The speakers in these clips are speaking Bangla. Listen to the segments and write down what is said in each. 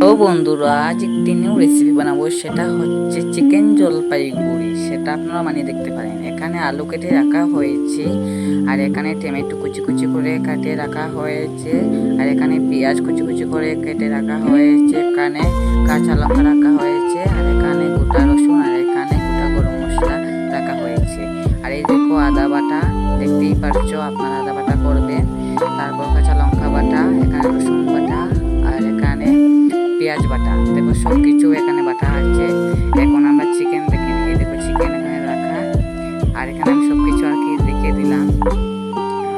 তো বন্ধুরা, আজ একটি নিউ রেসিপি বানাবো। সেটা হচ্ছে চিকেন জলপাইগুড়ি। সেটা আপনারা বানিয়ে দেখতে পারেন। এখানে আলু কেটে রাখা হয়েছে, আর এখানে টমেটো কুচি কুচি করে কেটে রাখা হয়েছে, আর এখানে পেঁয়াজ কুচি কুচি করে কেটে রাখা হয়েছে, এখানে কাঁচা লঙ্কা রাখা হয়েছে, আর এখানে গোটা রসুন, আর এখানে গোটা গরম মশলা রাখা হয়েছে। আর এই দেখো আদা বাটা, দেখতেই পারছো আপনারা আদা বাটা করবেন। তারপর কাঁচা লঙ্কা বাটা, এখানে রসুন বাটা, আর এখানে পেঁয়াজ বাটা। দেখো সব কিছু এখানে বাটা আছে। এখন আমরা চিকেন দেখে নিই। দেখো চিকেন এখানে রাখা, আর এখানে আমি সব কিছু আর কি দেখিয়ে দিলাম।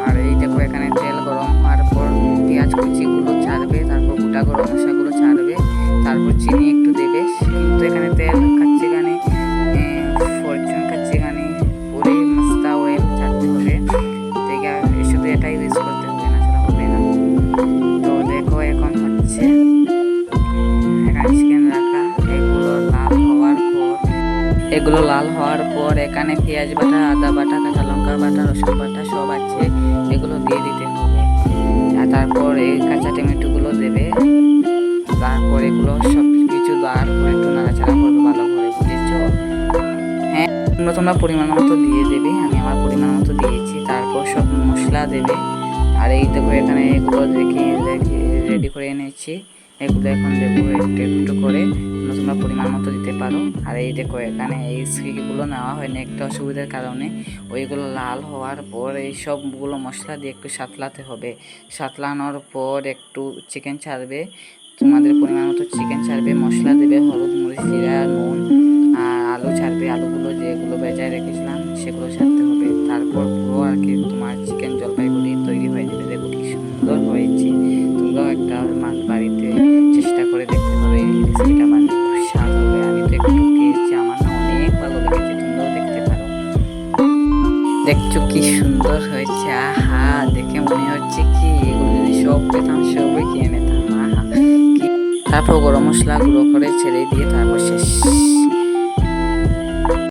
আর এই দেখো এখানে তেল গরম হওয়ার পর পেঁয়াজ কুচিগুলো ছাড়বে, তারপর গোটা গরম মশলাগুলো ছাড়বে, তারপর চিনি একটু দেবে। কিন্তু এখানে তেল খাচ্ছে এখানে ফরচুন খাচ্ছে এখানে পুরি মাস্তা অয়েল ছাড়তে হবে। ঠিক আছে, শুধু এটাই ইউজ করতে হবে, না সেটা হবে না। তো দেখো এখন হচ্ছে চিকেন রাখা, এগুলো লাল হওয়ার পর এখানে পেঁয়াজ বাটা, আদা বাটা, কাঁচা লঙ্কা বাটা, রসুন বাটা সব আছে, এগুলো দিয়ে দিতে হবে। আর তারপর এই কাঁচা টমেটোগুলো দেবে। তারপর এগুলো সব কিছু দেওয়ার পর একটু নাড়াচাড়া করবে ভালো করে, বুঝেছো? হ্যাঁ, তোমরা পরিমাণ মতো দিয়ে দেবে। আমি আমার পরিমাণ মতো দিয়েছি। তারপর সব মশলা দেবে। আর এই দেখো এখানে এগুলো দেখে রেডি করে এনেছি। এগুলো এখন দেবো একটু একটু করে, তোমরা পরিমাণ মতো দিতে পারো। আর এই দেখো এখানে এই স্টিকগুলো নেওয়া হয়নি একটা অসুবিধার কারণে। ওইগুলো লাল হওয়ার পর এই সবগুলো মশলা দিয়ে একটু সাতলাতে হবে। সাতলানোর পর একটু চিকেন ছাড়বে, তোমাদের পরিমাণ মতো চিকেন ছাড়বে, মশলা দেবে, হলুদ মরিচ জিরা নুন, আর আলু ছাড়বে। আলুগুলো যেগুলো বেজায় রেখেছিলাম সেগুলো ছাড়তে হবে। তারপর পুরো আর কি তোমার চিকেন জলপাইগুড়ি তৈরি হয়ে যাবে। দেখো কি সুন্দর হয়েছে। তোমরাও একটা বাড়িতে চেষ্টা করে দেখতে পারো। এই রেসিপিটা বানিয়ে খুব স্বাদ হবে। আমি তো একটু খেয়েছি, আমার না অনেক ভালো লেগেছে। তোমরাও দেখতে পারো। দেখছো কি সুন্দর হয়েছে। আহা, দেখে মনে হচ্ছে কি এগুলো যদি সব পেতাম সবই খেয়ে নিতাম। আহা, তারপর গরম মশলা গুঁড়ো করে ছেড়ে দিয়ে তারপর শেষ।